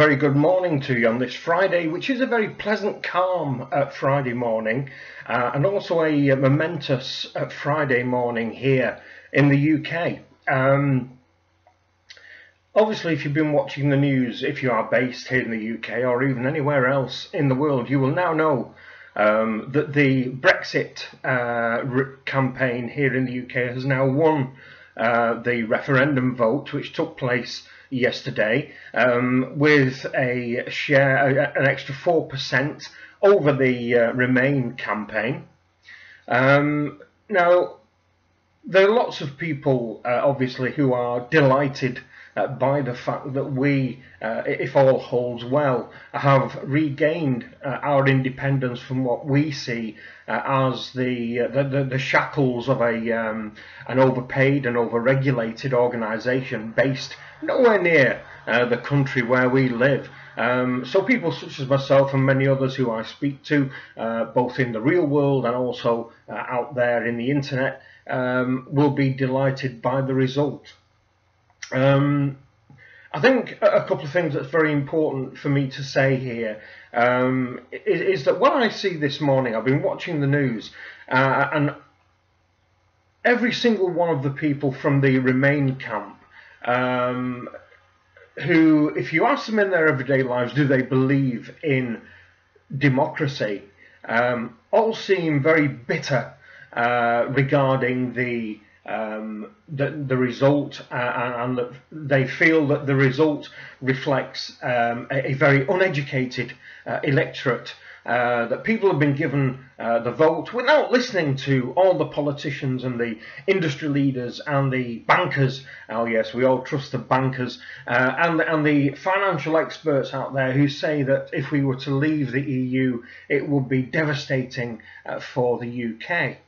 very good morning to you on this Friday, which is a very pleasant, calm Friday morning, and also a momentous Friday morning here in the UK. Obviously, if you've been watching the news, if you are based here in the UK or even anywhere else in the world, you will now know that the Brexit campaign here in the UK has now won the referendum vote, which took place yesterday, with a share, an extra 4% over the Remain campaign. Now, there are lots of people, obviously, who are delighted by the fact that we, if all holds well, have regained our independence from what we see as the shackles of an overpaid and overregulated organisation based nowhere near the country where we live. So people such as myself and many others who I speak to, both in the real world and also out there in the internet, will be delighted by the result. I think a couple of things that's very important for me to say here is that when I see this morning, I've been watching the news, and every single one of the people from the Remain camp, who, if you ask them in their everyday lives, do they believe in democracy, all seem very bitter regarding the result, and that they feel that the result reflects a very uneducated electorate, that people have been given the vote without listening to all the politicians and the industry leaders and the bankers. Oh yes, we all trust the bankers, and the financial experts out there who say that if we were to leave the EU, it would be devastating for the UK.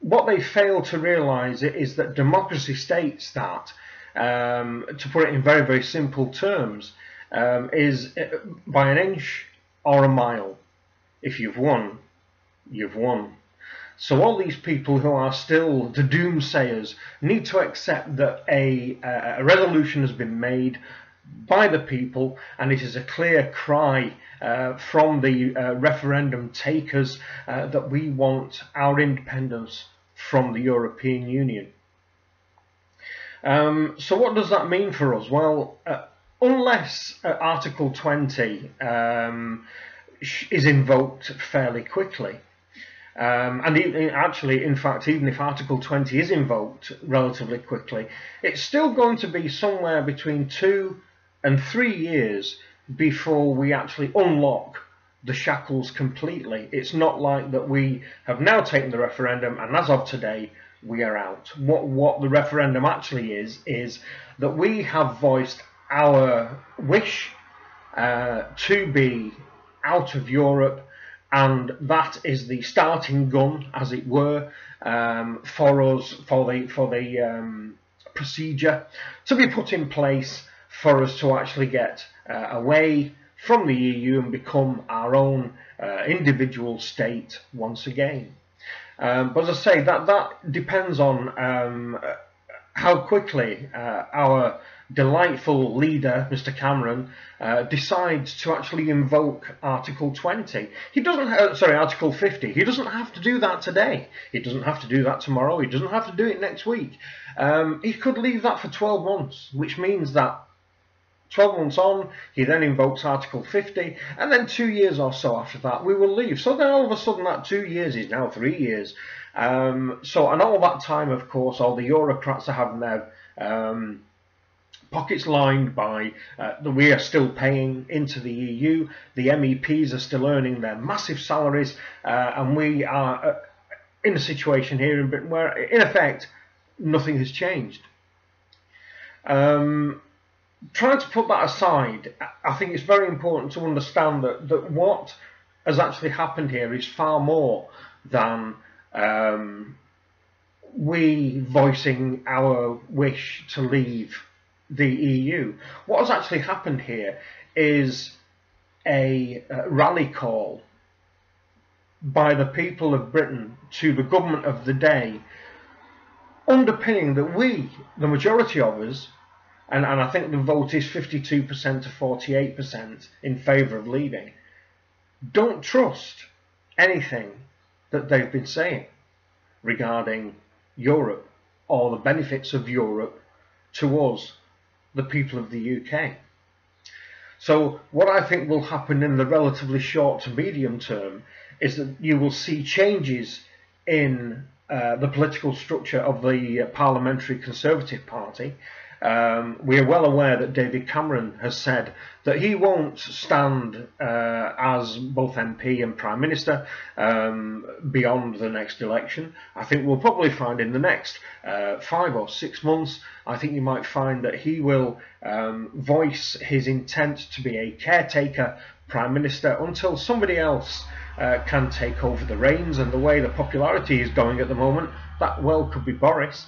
What they fail to realise is that democracy states that, to put it in very, very simple terms, is by an inch or a mile. If you've won, you've won. So all these people who are still the doomsayers need to accept that a resolution has been made by the people, and it is a clear cry from the referendum takers that we want our independence from the European Union. So what does that mean for us? Well, unless Article 20 is invoked fairly quickly, and actually, in fact, even if Article 20 is invoked relatively quickly, it's still going to be somewhere between 2 and 3 years before we actually unlock the shackles completely. It's not like that we have now taken the referendum and as of today we are out. What the referendum actually is that we have voiced our wish to be out of Europe, and that is the starting gun, as it were, for us, for the procedure to be put in place for us to actually get away from the EU and become our own individual state once again. But as I say, that depends on how quickly our delightful leader, Mr. Cameron, decides to actually invoke Article 20. He doesn't, sorry, Article 50. He doesn't have to do that today. He doesn't have to do that tomorrow. He doesn't have to do it next week. He could leave that for 12 months, which means that 12 months on, he then invokes Article 50, and then 2 years or so after that, we will leave. So then all of a sudden that 2 years is now 3 years. And all that time, of course, all the Eurocrats are having their pockets lined by we are still paying into the EU, the MEPs are still earning their massive salaries, and we are in a situation here in Britain where, in effect, nothing has changed. Trying to put that aside, I think it's very important to understand that what has actually happened here is far more than we voicing our wish to leave the EU. What has actually happened here is a rally call by the people of Britain to the government of the day, underpinning that we, the majority of us, and I think the vote is 52% to 48% in favour of leaving, don't trust anything that they've been saying regarding Europe or the benefits of Europe to us, the people of the UK. So what I think will happen in the relatively short to medium term is that you will see changes in the political structure of the Parliamentary Conservative Party. We are well aware that David Cameron has said that he won't stand as both MP and Prime Minister beyond the next election. I think we'll probably find in the next 5 or 6 months, I think you might find that he will voice his intent to be a caretaker Prime Minister until somebody else can take over the reins, and the way the popularity is going at the moment, that well could be Boris.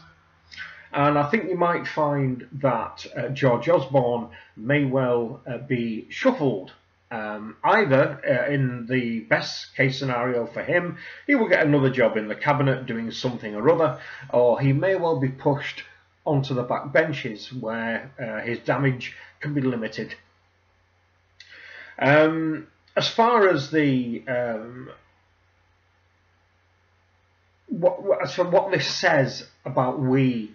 And I think you might find that George Osborne may well be shuffled. Either in the best case scenario for him, he will get another job in the cabinet doing something or other, or he may well be pushed onto the back benches where his damage can be limited. As far as the what this says about we,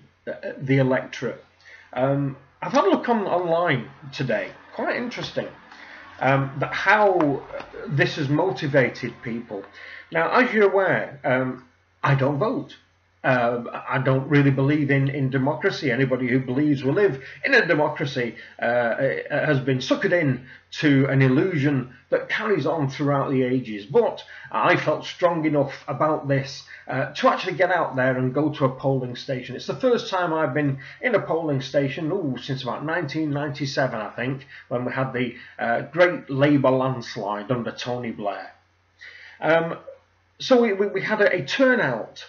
the electorate, I've had a look online today. Quite interesting that how this has motivated people. Now, as you're aware, I don't vote. I don't really believe in democracy. Anybody who believes we live in a democracy has been suckered in to an illusion that carries on throughout the ages. But I felt strong enough about this to actually get out there and go to a polling station. It's the first time I've been in a polling station since about 1997, I think, when we had the great Labour landslide under Tony Blair. So we had a turnout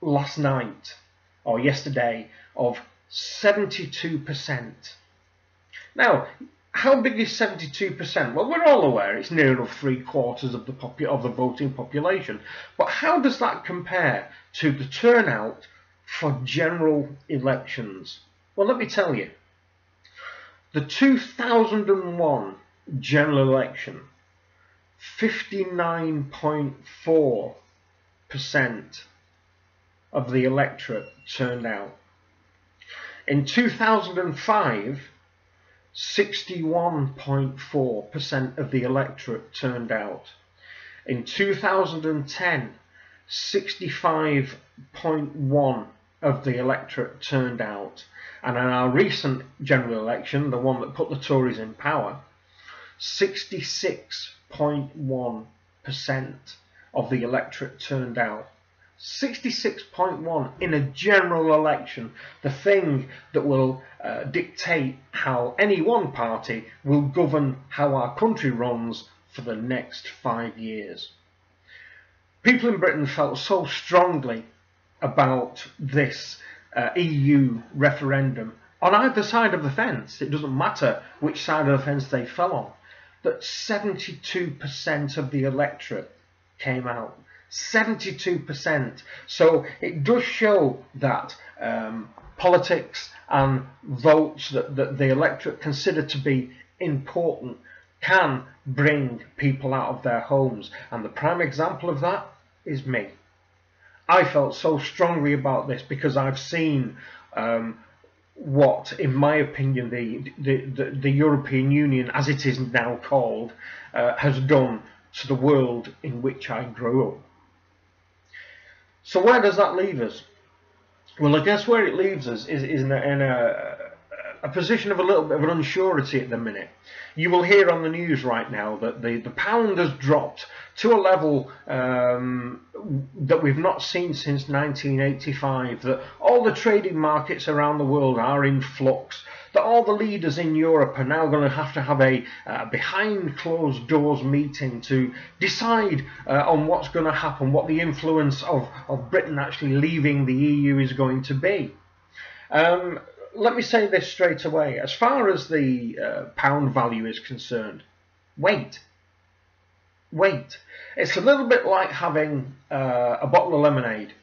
last night or yesterday of 72%. Now, how big is 72%? Well, we're all aware it's near enough 3/4 of the voting population. But how does that compare to the turnout for general elections? Well, let me tell you. The 2001 general election, 59.4% of the electorate turned out. In 2005, 61.4% of the electorate turned out. In 2010, 65.1% of the electorate turned out. And in our recent general election, the one that put the Tories in power, 66.1% of the electorate turned out. 66.1 in a general election, the thing that will dictate how any one party will govern how our country runs for the next 5 years. People in Britain felt so strongly about this EU referendum on either side of the fence, it doesn't matter which side of the fence they fell on, that 72% of the electorate came out. 72%. So it does show that politics and votes that the electorate consider to be important can bring people out of their homes. And the prime example of that is me. I felt so strongly about this because I've seen what, in my opinion, the European Union, as it is now called, has done to the world in which I grew up. So where does that leave us? Well, I guess where it leaves us is in a position of a little bit of an unsurety at the minute. You will hear on the news right now that the pound has dropped to a level that we've not seen since 1985, that all the trading markets around the world are in flux, that all the leaders in Europe are now going to have a behind closed doors meeting to decide on what's going to happen, what the influence of Britain actually leaving the EU is going to be. Let me say this straight away. As far as the pound value is concerned, wait. It's a little bit like having a bottle of lemonade.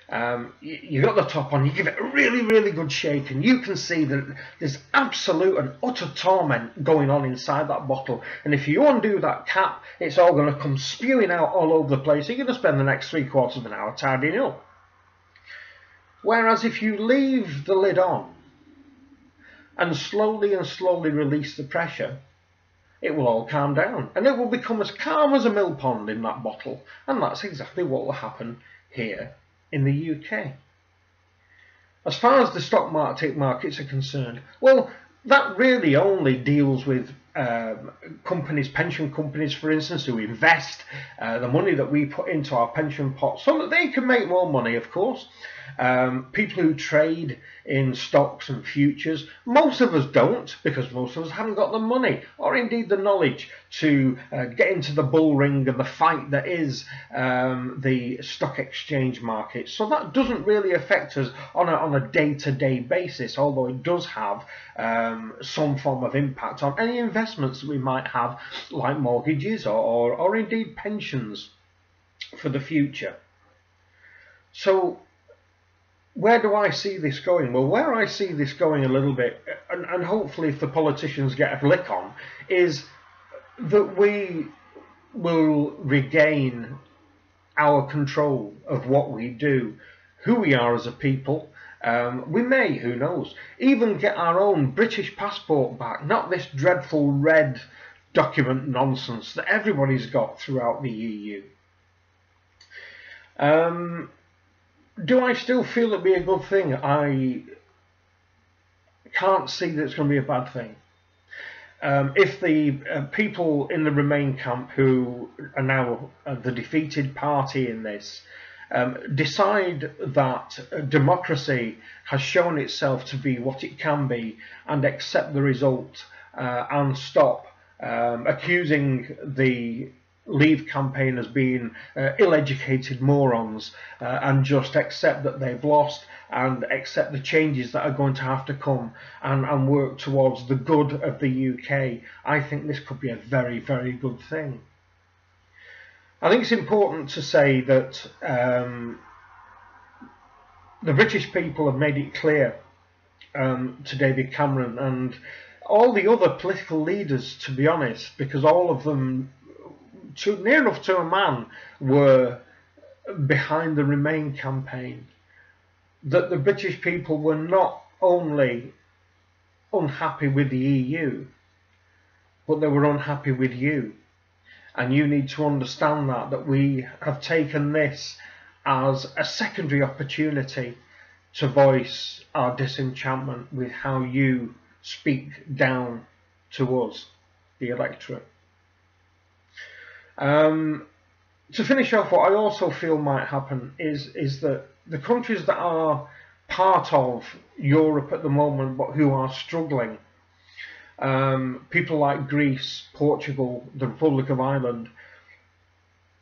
You got the top on, you give it a really, really good shake, and you can see that there's absolute and utter torment going on inside that bottle. And if you undo that cap, it's all going to come spewing out all over the place. You're going to spend the next 3/4 of an hour tidying up. Whereas if you leave the lid on and slowly release the pressure, it will all calm down, and it will become as calm as a mill pond in that bottle. And that's exactly what will happen here in the UK. As far as the stock markets are concerned, well, that really only deals with companies, pension companies, for instance, who invest the money that we put into our pension pot so that they can make more money, of course. People who trade in stocks and futures. Most of us don't, because most of us haven't got the money or indeed the knowledge to get into the bull ring and the fight that is the stock exchange market. So that doesn't really affect us on a day-to-day basis, although it does have some form of impact on any investments that we might have, like mortgages or indeed pensions for the future. So where do I see this going? Well, where I see this going a little bit, and hopefully if the politicians get a lick on, is that we will regain our control of what we do, who we are as a people. We may, who knows, even get our own British passport back, not this dreadful red document nonsense that everybody's got throughout the EU. Do I still feel it'd be a good thing? I can't see that it's going to be a bad thing. If the people in the Remain camp, who are now the defeated party in this, decide that democracy has shown itself to be what it can be and accept the result and stop accusing the Leave campaign as being ill-educated morons and just accept that they've lost and accept the changes that are going to have to come and work towards the good of the UK, I think this could be a very, very good thing. I think it's important to say that the British people have made it clear to David Cameron and all the other political leaders, to be honest, because all of them, near enough to a man, were behind the Remain campaign, that the British people were not only unhappy with the EU, but they were unhappy with you. And you need to understand that we have taken this as a secondary opportunity to voice our disenchantment with how you speak down to us, the electorate. To finish off, what I also feel might happen is that the countries that are part of Europe at the moment but who are struggling, people like Greece, Portugal, the Republic of Ireland,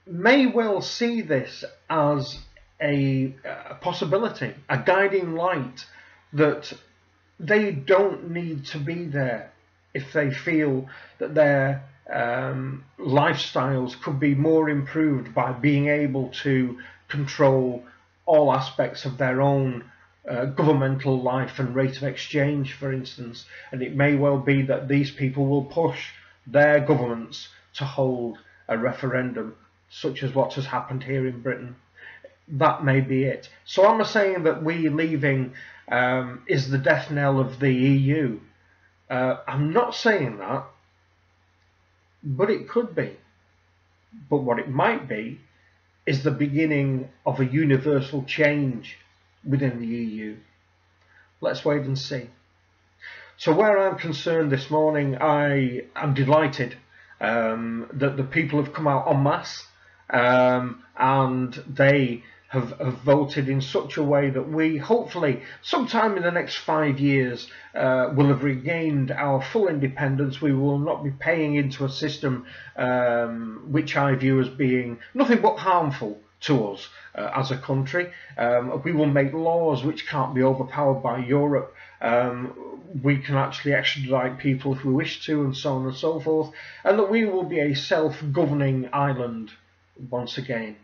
may well see this as a possibility, a guiding light, that they don't need to be there if they feel that their lifestyles could be more improved by being able to control all aspects of their own governmental life and rate of exchange, for instance. And it may well be that these people will push their governments to hold a referendum, such as what has happened here in Britain. That may be it. So I'm not saying that we leaving is the death knell of the EU. I'm not saying that, but it could be. But what it might be is the beginning of a universal change within the EU. Let's wait and see. So where I'm concerned this morning, I am delighted that the people have come out en masse and they have voted in such a way that we, hopefully, sometime in the next 5 years, will have regained our full independence. We will not be paying into a system which I view as being nothing but harmful to us as a country. We will make laws which can't be overpowered by Europe. We can actually extradite people if we wish to, and so on and so forth, and that we will be a self-governing island once again.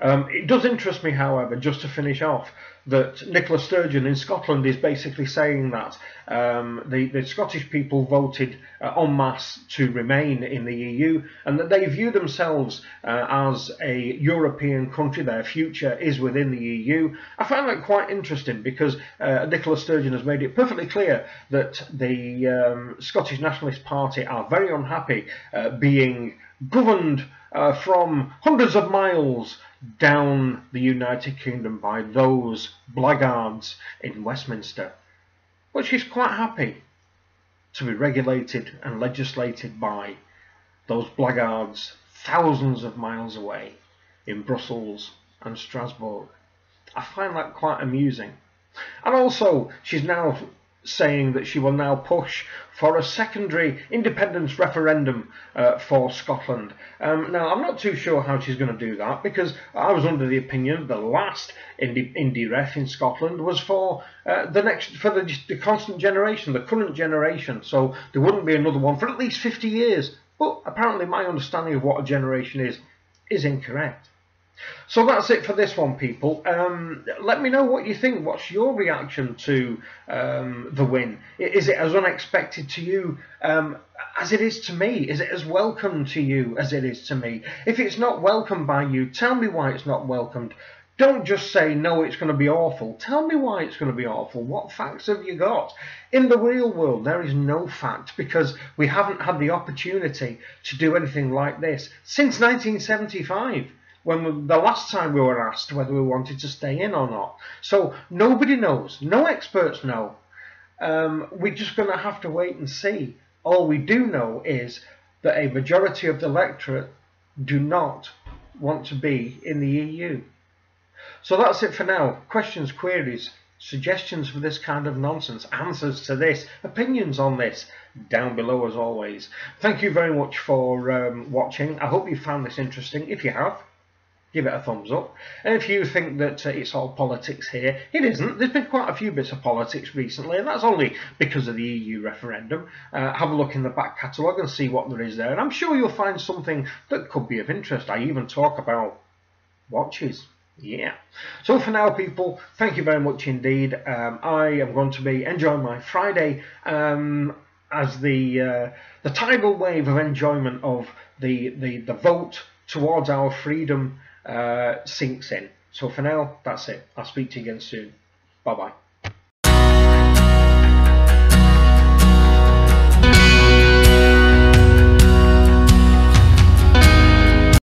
It does interest me, however, just to finish off, that Nicola Sturgeon in Scotland is basically saying that the Scottish people voted en masse to remain in the EU, and that they view themselves as a European country. Their future is within the EU. I find that quite interesting because Nicola Sturgeon has made it perfectly clear that the Scottish Nationalist Party are very unhappy being governed from hundreds of miles down the United Kingdom by those blackguards in Westminster. But she's quite happy to be regulated and legislated by those blackguards thousands of miles away in Brussels and Strasbourg. I find that quite amusing. And also, she's now saying that she will now push for a secondary independence referendum for Scotland. Now, I'm not too sure how she's going to do that, because I was under the opinion the last indie ref in Scotland was for the constant generation, the current generation. So there wouldn't be another one for at least 50 years. But apparently my understanding of what a generation is incorrect. So that's it for this one, people. Let me know what you think. What's your reaction to the win? Is it as unexpected to you as it is to me? Is it as welcome to you as it is to me? If it's not welcomed by you, tell me why it's not welcomed. Don't just say, no, it's going to be awful. Tell me why it's going to be awful. What facts have you got? In the real world, there is no fact, because we haven't had the opportunity to do anything like this since 1975. When the last time we were asked whether we wanted to stay in or not. So nobody knows. No experts know. We're just going to have to wait and see. All we do know is that a majority of the electorate do not want to be in the EU. So that's it for now. Questions, queries, suggestions for this kind of nonsense, answers to this, opinions on this, down below as always. Thank you very much for watching. I hope you found this interesting. If you have, give it a thumbs up. And if you think that it's all politics here, it isn't. There's been quite a few bits of politics recently, and that's only because of the EU referendum. Have a look in the back catalogue and see what there is there, and I'm sure you'll find something that could be of interest. I even talk about watches. Yeah. So for now, people, thank you very much indeed. I am going to be enjoying my Friday as the tidal wave of enjoyment of the vote towards our freedom sinks in. So for now, that's it. I'll speak to you again soon. Bye bye.